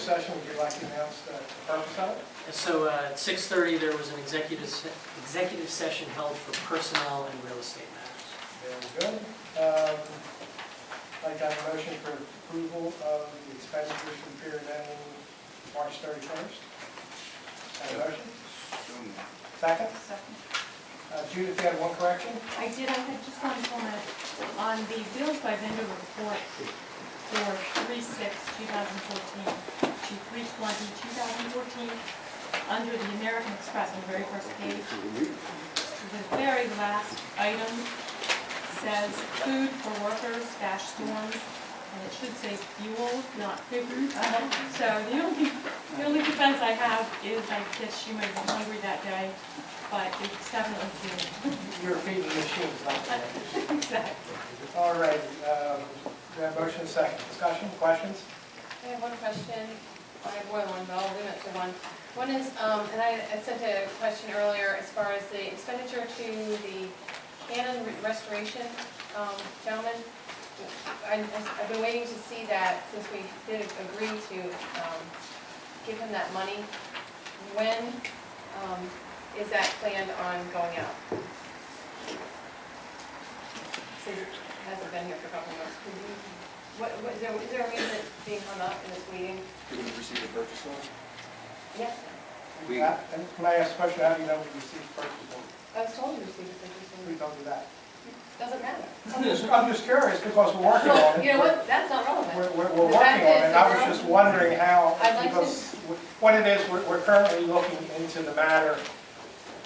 session, would you like to announce the purpose of it? So at 6:30, there was an executive session held for personnel and real estate matters. Very good. I'd like to have a motion for approval of the expenditures for the period ending March 31st. Have a motion? Second? Second. Judith, you had one correction? I did, I had just one comment on the bills by vendor report for 3/6/2014 to 3/20/2014, under the American Express on the very first page. The very last item says food for workers / storms, and it should say fuel, not food. So the only defense I have is I guess she might have been hungry that day, but it's definitely food. You're feeding the machines, not the Exactly. All right. We have motion and second. Discussion, questions? I have one question. I have more than one, but I'll limit to one. One is, and I sent a question earlier as far as the expenditure to the cannon restoration gentleman. I've been waiting to see that since we did agree to give him that money. When is that planned on going out? Since it hasn't been here for a couple of months. Is there a reason it's being hung up in this meeting? Did we receive a purchase order? Yes. Can I ask a question? How do you know we received purchase order? I was told you received a purchase order. We don't do that. Doesn't matter. I'm just curious because we're working on it. You know what, that's not relevant. We're working on it. I was just wondering how, I'd like because what it is, we're currently looking into the matter,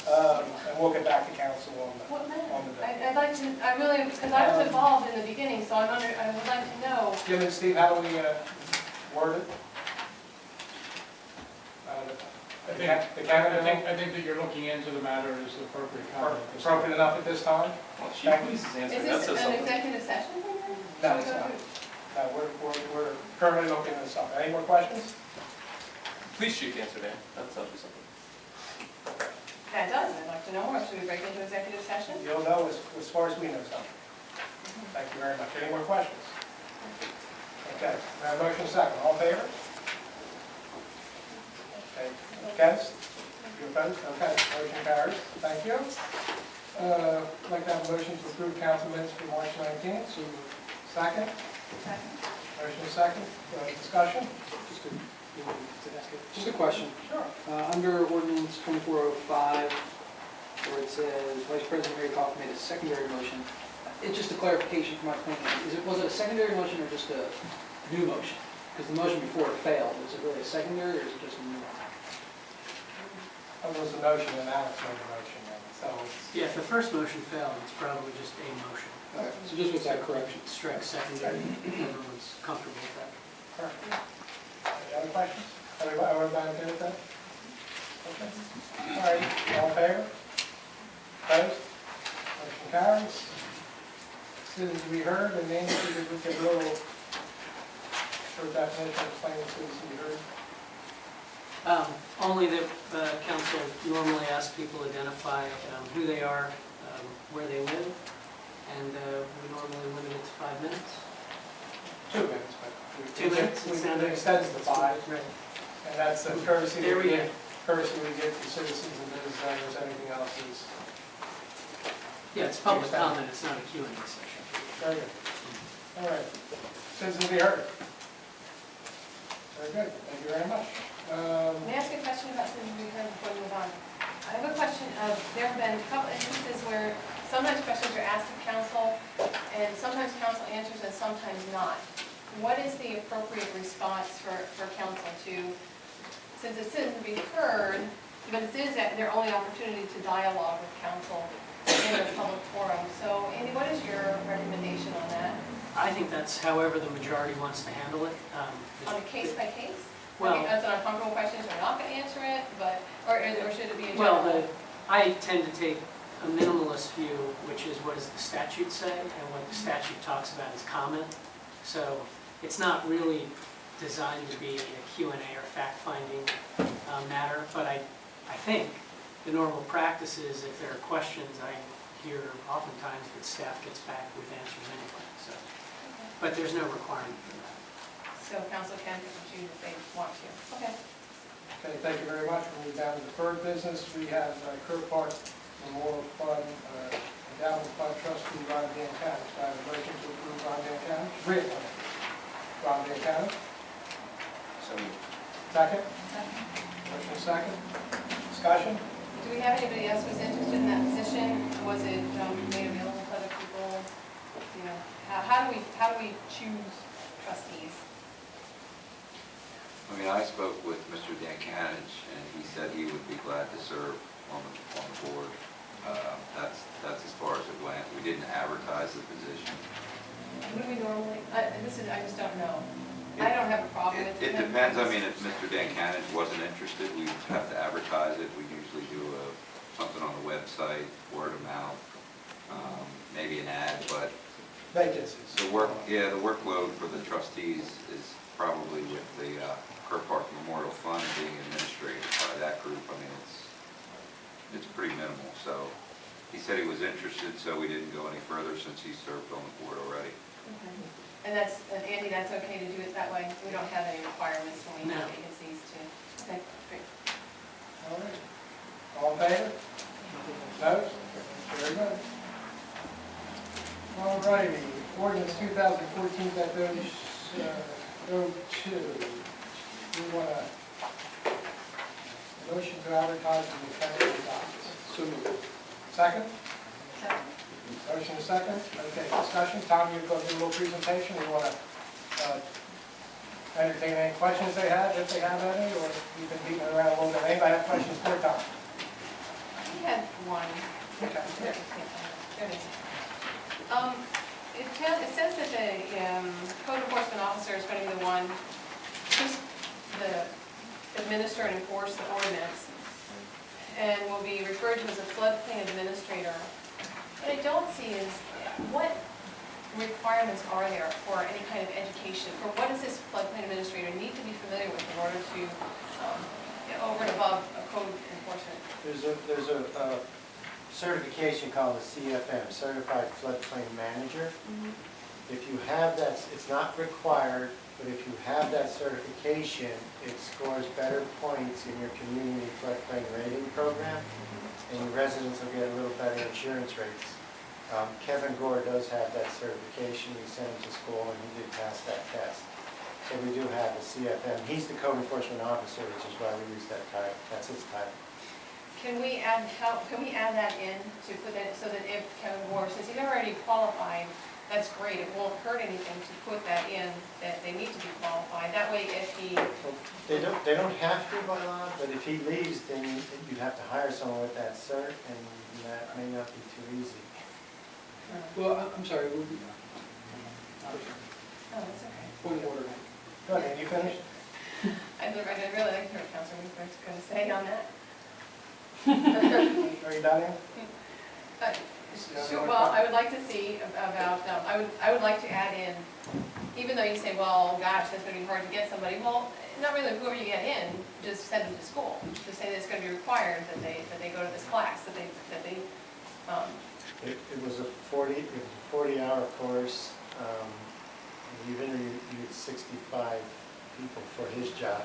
and we'll get back to council on What the matter? I'd like to, I really, because I was involved in the beginning, so I would like to know. Jim and Steve, how do we word it? I think that you're looking into the matter is appropriate comment. Appropriate enough at this time? Well, Chief Police is Is answering. this an executive session? No, it's not. No, we're currently looking this up. Any more questions? Police chief answered that. That tells you something. That does, I'd like to know more. Should we break into executive session? You'll know as far as we know something. Thank you very much. Any more questions? Okay, we have a motion second. All in favor? Okay. Against? You opposed? Okay, motion carries. Thank you. I'd like to have a motion to approve council minutes for March 19th. So second? Second. Motion second. Discussion? Just a question. Sure. Under ordinance 2405, where it says Vice President Mary Kaufman made a secondary motion, it's just a clarification for my point. Was it a secondary motion or just a new motion? Because the motion before it failed. Was it really a secondary or is it just a new one? That was the motion and Alex made the motion. So it's... Yeah, if the first motion failed, it's probably just a motion. Okay. So just with that correction. Strike secondary, everyone's comfortable with that. Perfect. Any other questions? Everybody okay with that? Okay. All right, all in favor? Opposed? Motion carries. Citizens to be heard, and names to give a little short definition, explain the citizens to be heard. Only that council normally asks people to identify who they are, where they live, and we normally limit it to 5 minutes. 2 minutes, but 2 minutes? It extends to 5. Right. And that's a courtesy There that we we go. give, courtesy we give to citizens and business owners. Anything else is Yeah, it's public comment, it's not a Q&A session. very good. All right, citizens to be heard. Very good, thank you very much. May I ask a question about something we heard before we move on? I have a question of, there have been a couple instances where sometimes questions are asked of council, and sometimes council answers and sometimes not. What is the appropriate response for council to, since it says to be heard, but it is their only opportunity to dialogue with council in a public forum. So, Andy, what is your recommendation on that? I think that's however the majority wants to handle it. On a case by case? Well, okay, that's an uncomfortable question, so we're not going to answer it, but, or should it be a well, general? I tend to take a minimalist view, which is what does the statute say, and what the statute talks about is comment. So it's not really designed to be a Q&A or fact-finding matter, but I think the normal practice is if there are questions, I hear oftentimes that staff gets back with answers anyway. So, but there's no requirement for that. so council can pick and choose if they want to. Okay. Okay, thank you very much. We'll move down to the third business. We have Kerr Park Memorial Fund, Endowment Fund Trustee Ron D'Antuono. Do I have a motion to approve Ron D'Antuono? Reappoint Ron D'Antuono. So moved. Second? Motion second. Discussion? Do we have anybody else who's interested in that position? Was it made available to other people? You know, how do we choose trustees? I mean, I spoke with Mr. Dankanich, and he said he would be glad to serve on the board. That's as far as it went. We didn't advertise the position. What do we normally, I just don't know. I don't have a problem with it. It depends. I mean, if Mr. Dankanich wasn't interested, we'd have to advertise it. We usually do something on the website, word of mouth, maybe an ad, but Vacancies. the workload for the trustees is probably with the Kerr Park Memorial Fund being administrated by that group. I mean, it's pretty minimal. So he said he was interested, so we didn't go any further since he served on the board already. Okay. And Andy, that's okay to do it that way? We don't have any requirements when we No. have vacancies to, okay, great. All right. All in favor? Opposed? Very good. All righty, ordinance 2014-02. We want a motion to advertise in the Federal Documents. So moved. Second? Second. Motion is second. Okay, discussion. Tom, you're going to do a little presentation. We want to entertain any questions they have, if they have any, or you've been beating around a little bit. Anybody have questions for Tom? We had one. Okay. There it is. It says that the code enforcement officer is going to be the one who's the administer and enforce the ordinance, and will be referred to as a floodplain administrator. What I don't see is what requirements are there for any kind of education? For what does this floodplain administrator need to be familiar with in order to, over and above a code enforcement? There's a certification called the CFM, Certified Floodplain Manager. If you have that, it's not required, but if you have that certification, it scores better points in your community floodplain rating program, and your residents will get a little better insurance rates. Kevin Gore does have that certification. We sent him to school, and he did pass that test. So we do have a CFM. He's the code enforcement officer, which is why we use that title. That's his title. Can we add that in to put that, so that if Kevin Moore, since he's already qualified, that's great, it won't hurt anything to put that in, that they need to be qualified. That way if he... They don't have to by law, but if he leaves, then you'd have to hire someone with that cert, and that may not be too easy. Well, I'm sorry. Oh, that's okay. Point of order. Go ahead, you finished? I'd really like to hear what Councilor Rutherford's going to say on that. Are you done here? Sure, well, I would like to see about, I would like to add in, even though you say, well, gosh, that's going to be hard to get somebody, well, not really whoever you get in, just send them to school. Just say that it's going to be required that they go to this class, that they It was a 40-hour course. We've interviewed 65 people for his job.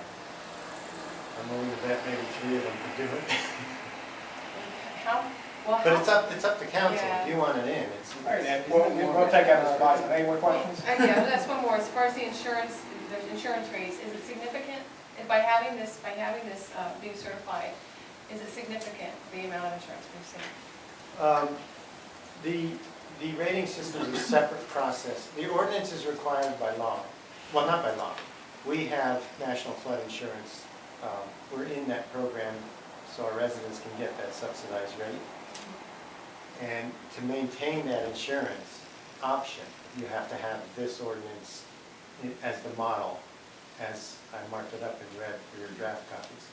I'm willing to bet maybe 3 of them could do it. But it's up to council. If you want it in, it's. All right, Ed, we'll take that as advice. Any more questions? Yeah, that's one more. As far as the insurance rates, is it significant by having this being certified? Is it significant, the amount of insurance we've seen? The rating system is a separate process. The ordinance is required by law. Well, not by law. We have national flood insurance. We're in that program so our residents can get that subsidized rate. And to maintain that insurance option, you have to have this ordinance as the model, as I marked it up in red for your draft copies.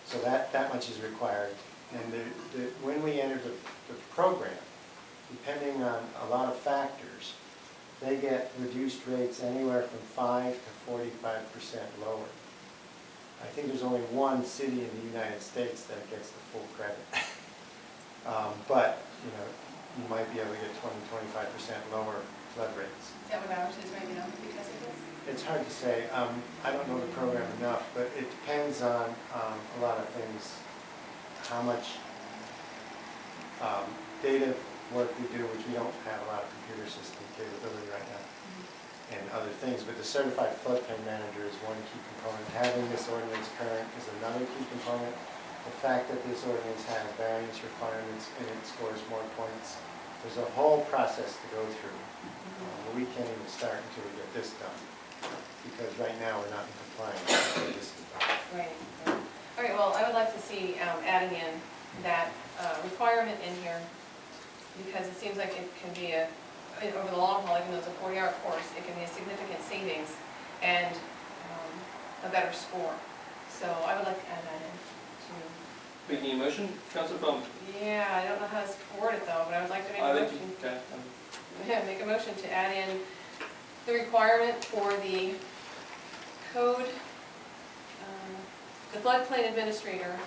So that much is required. And when we enter the program, depending on a lot of factors, they get reduced rates anywhere from 5 to 45% lower. I think there's only one city in the United States that gets the full credit. But, you might be able to get 20, 25% lower flood rates. Is that what ours is right now because of this? It's hard to say. I don't know the program enough, but it depends on a lot of things. How much data work we do, which we don't have a lot of computer system capability right now, and other things. But the certified floodplain manager is one key component. Having this ordinance current is another key component. The fact that this ordinance has variance requirements and it scores more points. There's a whole process to go through. We can't even start until we get this done, because right now we're not in compliance until this is done. Right. All right, well, I would like to see adding in that requirement in here, because it seems like it can be over the long haul, even though it's a 4-hour course, it can be a significant savings and a better score. So I would like to add that in too. Making a motion, Councilor Bowman? Yeah, I don't know how to word it though, but I would like to make a motion. Okay. Yeah, make a motion to add in the requirement for the code, the floodplain administrator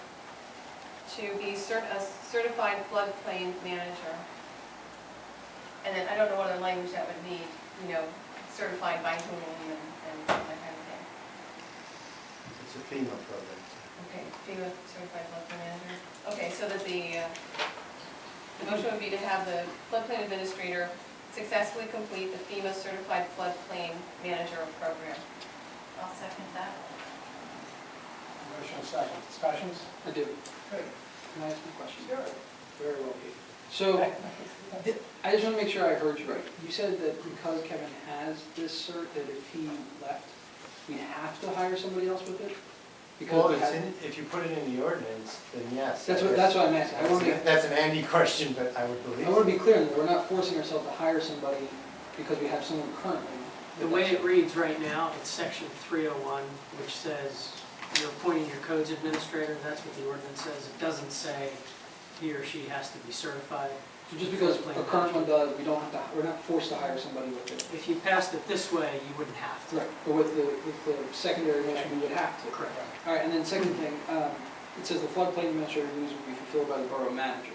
to be a certified floodplain manager. And then I don't know what other language that would be, you know, certified by whom and that kind of thing. It's a FEMA program. Okay, FEMA certified floodplain manager. Okay, so that the motion would be to have the floodplain administrator successfully complete the FEMA certified floodplain manager program. I'll second that. Motion second. Discussions? I do. Good. Can I ask you a question? Sure. Very well, Pete. So, I just want to make sure I heard you right. You said that because Kevin has this cert, that if he left, we'd have to hire somebody else with it? Because Well, we it's have- if you put it in the ordinance, then yes. That's what I'm asking. I want to That's an Andy question, but I would believe. I want to be clear that we're not forcing ourselves to hire somebody because we have someone currently. The way it reads right now, it's section 301, which says you're appointing your codes administrator. That's what the ordinance says. It doesn't say he or she has to be certified. So just because a current one does, we're not forced to hire somebody with it. If you passed it this way, you wouldn't have to. Right, but with the secondary motion, we would have to. Correct. All right, and then second thing, it says the floodplain administrator duties will be fulfilled by the borough manager.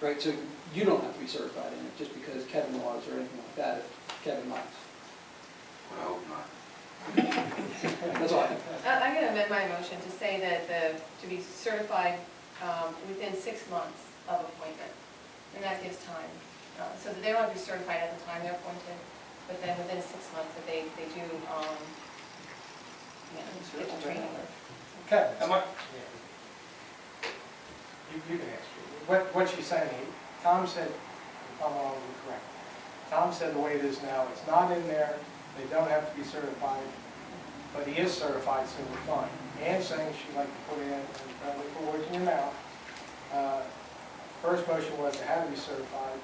Right, so you don't have to be certified in it just because Kevin was or anything like that, if Kevin likes. Well, I hope not. That's all I think. I'm going to amend my motion to say that to be certified within 6 months of appointment, and that gives time. So that they don't have to be certified at the time they're appointed, but then within 6 months that they do get the training. Okay. Am I, You can answer. What she's saying, Tom said, if I'm wrong, you're correct. Tom said the way it is now, it's not in there, they don't have to be certified, but he is certified, so we're fine. Ann's saying she'd like to put in, and probably put words in your mouth. First motion was to have to be certified.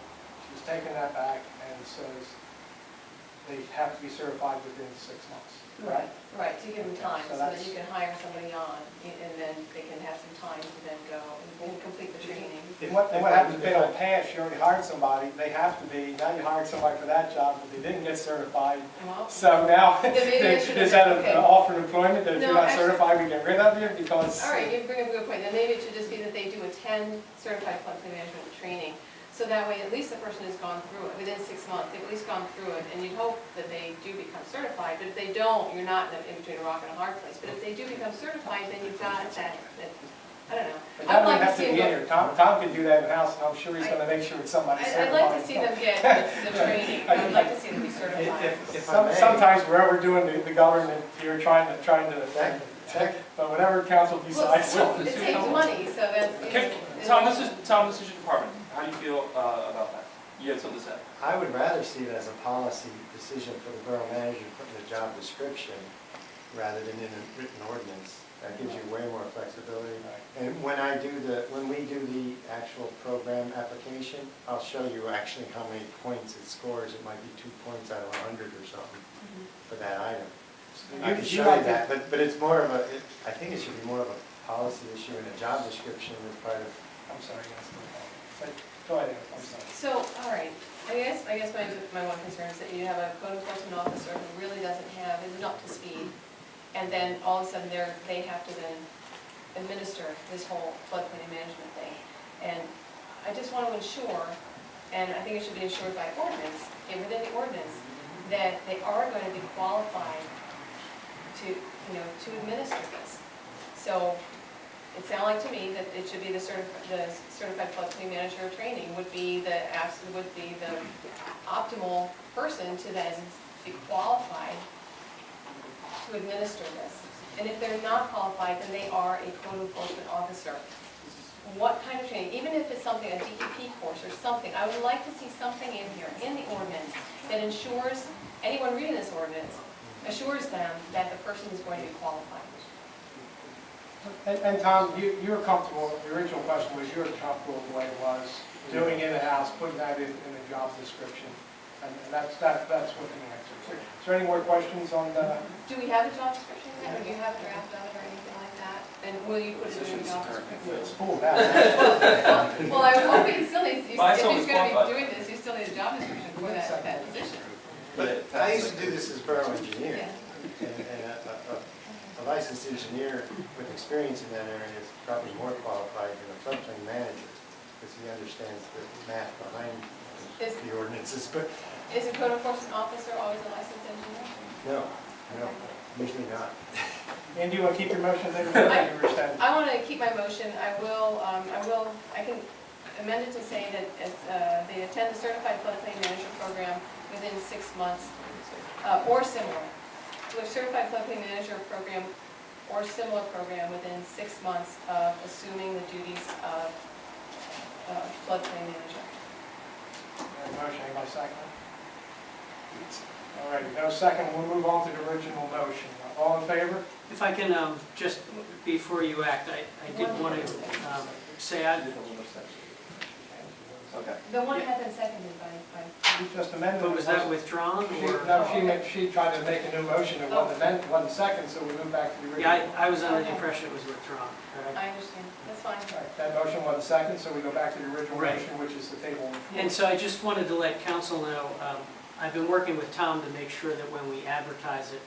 She's taking that back and says they have to be certified within 6 months, right? Right, to give them time, So so that that's- you can hire somebody on, and then they can have some time to then go and complete the training. And what happens if they don't pass, you already hired somebody, they have to be, now you hired somebody for that job, but they didn't get certified. Well, So now, Then maybe I should is have- that okay. an offer of employment, that if you're No, not actually- certified, we get rid of you, because... all right, you bring up a good point. Then maybe it should just be that they do attend certified floodplain management training. So that way, at least the person has gone through it, within 6 months, they've at least gone through it, and you'd hope that they do become certified. But if they don't, you're not in between a rock and a hard place. But if they do become certified, then you've got that I don't know. But I'd that would like to have see to them be in go. here. Tom can do that in-house, and I'm sure he's gonna make sure it's somebody certified. I'd like to see them get the training. I'd like to see them be certified. If I may. Sometimes wherever we're doing the government, you're trying to, but whatever council decides. Well, it saves money, so that's. okay, Tom, this is your department. How do you feel about that? You have something to say? I would rather see it as a policy decision for the borough manager to put in a job description rather than in a written ordinance. That gives you way more flexibility. And when we do the actual program application, I'll show you actually how many points it scores. It might be 2 points out of 100 or something for that item. I can show you that, but it's more of I think it should be more of a policy issue and a job description as part of. I'm sorry, yes, but go ahead, I'm sorry. So, all right, I guess my one concern is that you have a code enforcement officer who really isn't up to speed, and then all of a sudden they have to then administer this whole floodplain management thing. And I just want to ensure, and I think it should be ensured by ordinance, within the ordinance, that they are going to be qualified to, to administer this. So it sounded like to me that it should be the certified floodplain manager training would be the optimal person to then be qualified to administer this. And if they're not qualified, then they are a code enforcement officer. What kind of training, even if it's something, a DEP course or something, I would like to see something in here, in the ordinance, that ensures, anyone reading this ordinance, assures them that the person is going to be qualified. And Tom, you were comfortable, the original question was, you were comfortable with the way it was, doing in-house, putting that in the job description, and that's what the answer is. Is there any more questions on the? Do we have a job description yet, or do you have a draft of it or anything like that? And will you put it in the job description? It's full of that. Well, I was hoping you still need, if Buy he's someone's going to be qualified. doing this, you still need a job description for that position. But I used to do this as borough engineer, Yeah. and a licensed engineer with experience in that area is probably more qualified than a floodplain manager, because he understands the math behind the ordinances, but Is a code enforcement officer always a licensed engineer? no, usually not. And do you want to keep your motion there? I I want to keep my motion. I can amend it to say that they attend the certified floodplain manager program within 6 months, or similar. So a certified floodplain manager program or similar program within 6 months of assuming the duties of floodplain manager. Motion, anybody second? All right, no second, we'll move on to the original motion. All in favor? If I can, just before you act, I did want to say Okay. The one had been seconded by You just amended it. but was that withdrawn or? No, she tried to make a new motion, it wasn't second, so we moved back to the original. Yeah, I was under the impression it was withdrawn. I understand. That's fine. All right, that motion wasn't second, so we go back to the original Right. motion, which is the table on the floor. And so I just wanted to let council know, I've been working with Tom to make sure that when we advertise it,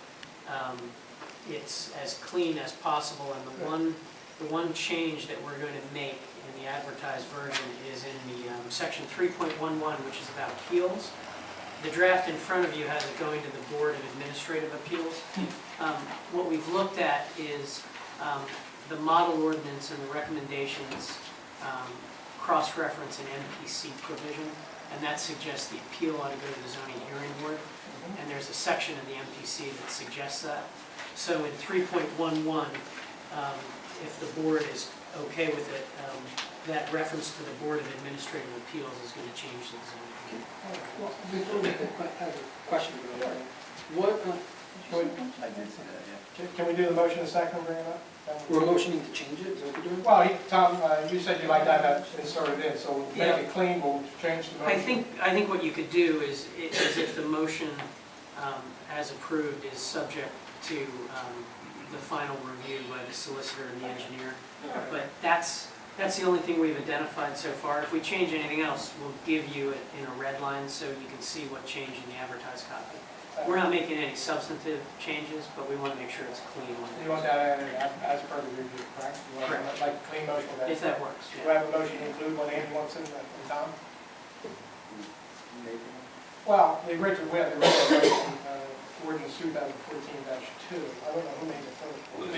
it's as clean as possible. And the one change that we're going to make in the advertised version is in the section 3.11, which is about appeals. The draft in front of you has it going to the Board of Administrative Appeals. What we've looked at is the model ordinance and the recommendations cross-reference an MPC provision, and that suggests the appeal ought to go to the zoning hearing board. And there's a section of the MPC that suggests that. So in 3.11, if the board is okay with it, that reference to the Board of Administrative Appeals is going to change the zoning. Well, before we have a question, what, Can we do the motion in a second and bring it up? we're motioning to change it, is that what we're doing? Well, Tom, you said you'd like to have that inserted in, so we'll make it clean, we'll change the motion. I think what you could do is if the motion as approved is subject to the final review by the solicitor and the engineer. But that's the only thing we've identified so far. If we change anything else, we'll give you it in a red line so you can see what changed in the advertised copy. We're not making any substantive changes, but we want to make sure it's clean. You want that added as per the review, correct? You want Correct. like a clean motion with that? If that works, Do yeah. I have a motion to include what Andy wants in, Tom? Well, the original motion, ordinance 2014-2, I don't know who made the first one.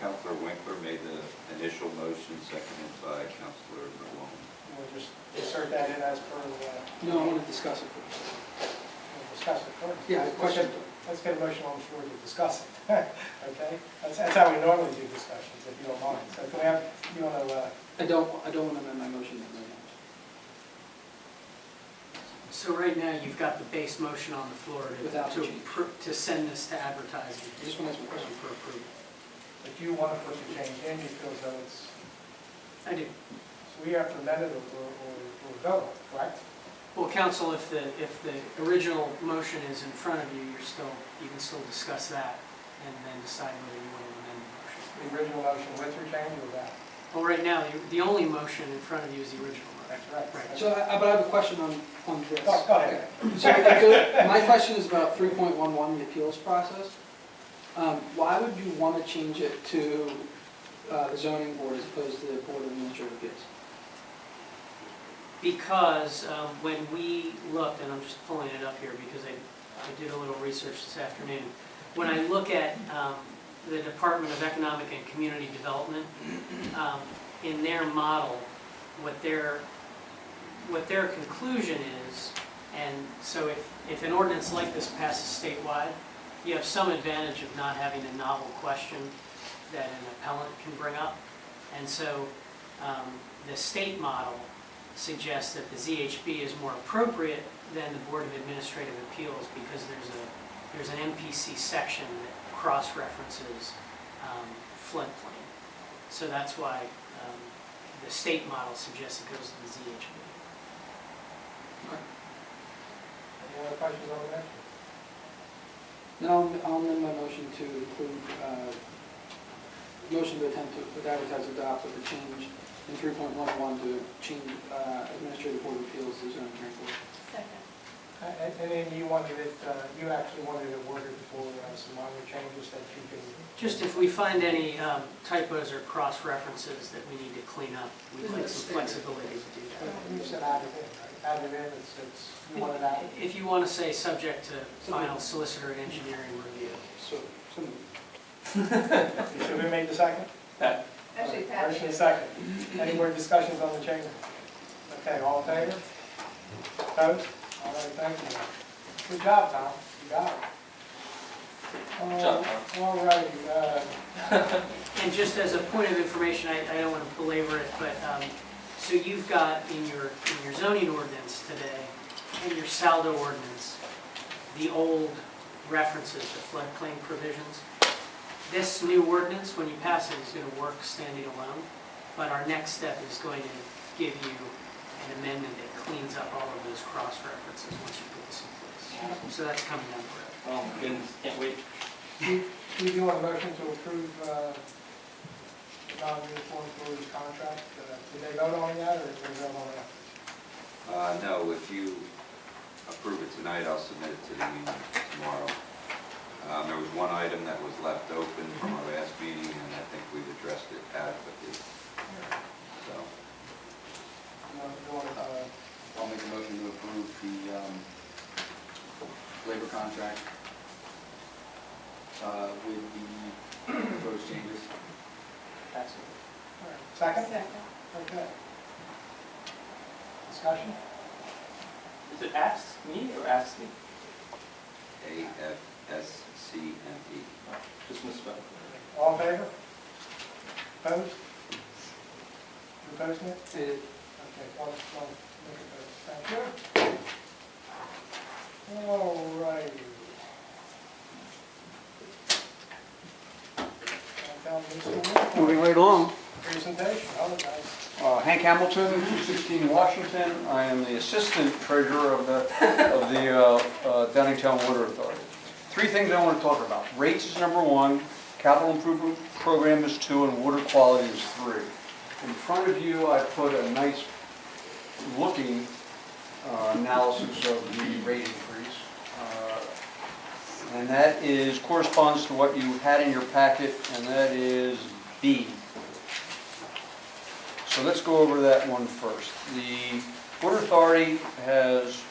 Councilor Winkler made the initial motion, seconded by Councilor Malone. We'll just insert that in as per the, No, I want to discuss it first. we'll discuss it first. Yeah, question. Let's get a motion on the floor to discuss it, okay? That's how we normally do discussions, if you don't mind. So can we have, you want to, I don't want to amend my motion right now. So right now, you've got the base motion on the floor Without the change. to send this to advertising. I just want to ask a question. For approval. if you want to put the change in, you feel as though it's, I do. so we have to amend it or vote, on it, correct? Well, council, if the original motion is in front of you, you can still discuss that and then decide whether you want to amend the motion. The original motion with your change or without? Well, right now, the only motion in front of you is the original motion. That's right. Right. So, but I have a question on this. Go ahead. So, my question is about 3.11, the appeals process. Why would you want to change it to the zoning board as opposed to the Board of Administrative Appeals? Because when we looked, and I'm just pulling it up here because I did a little research this afternoon. When I look at the Department of Economic and Community Development, in their model, what their conclusion is, and so if an ordinance like this passes statewide, you have some advantage of not having a novel question that an appellant can bring up. And so the state model suggests that the ZHB is more appropriate than the Board of Administrative Appeals because there's an MPC section that cross-references floodplain. So that's why the state model suggests it goes to the ZHB. Any other questions on the motion? No, I'll amend my motion to include, motion to attempt to advertise adopt with the change in 3.11 to change Administrative Board of Appeals to zoning hearing board. Second. And then you wanted it, you actually wanted it worded for some minor changes that you can... Just if we find any typos or cross-references that we need to clean up, we'd like some flexibility to do that. You said add it in, right? Add it in, you want it out. If you want to say subject to final solicitor and engineering review. So You should have made the second? Actually, Pat. First and second. Any more discussions on the change? Okay, all in favor? Opposed? All right, thank you. Good job, Tom. You got it. Good job, Tom. All righty. And just as a point of information, I don't want to belabor it, but so you've got in your zoning ordinance today, in your saldo ordinance, the old references to floodplain provisions. This new ordinance, when you pass it, is going to work standing alone, but our next step is going to give you an amendment that cleans up all of those cross-references once you put this in place. So that's coming down the road. Oh, my goodness, can't wait. Do you want a motion to approve the non-uniform employees contract? Did they vote on that, or did they vote on that? No, if you approve it tonight, I'll submit it to the union tomorrow. There was one item that was left open from our last meeting, and I think we've addressed it adequately. So, I'll make a motion to approve the labor contract with the proposed changes. That's it. All right. Second? Second. Okay. Discussion? Is it asks me or asks me? AFSCME. Just misspelled. All in favor? Opposed? You opposing it? Okay, one opposed. Thank you. All righty. Moving right along. Presentation, oh, nice. Hank Hamilton, 216 Washington. I am the assistant treasurer of the Downingtown Water Authority. Three things I want to talk about. Rates is number one, capital improvement program is two, and water quality is three. In front of you, I put a nice looking analysis of the rate increase. And that corresponds to what you had in your packet, and that is B. So let's go over that one first. The Water Authority has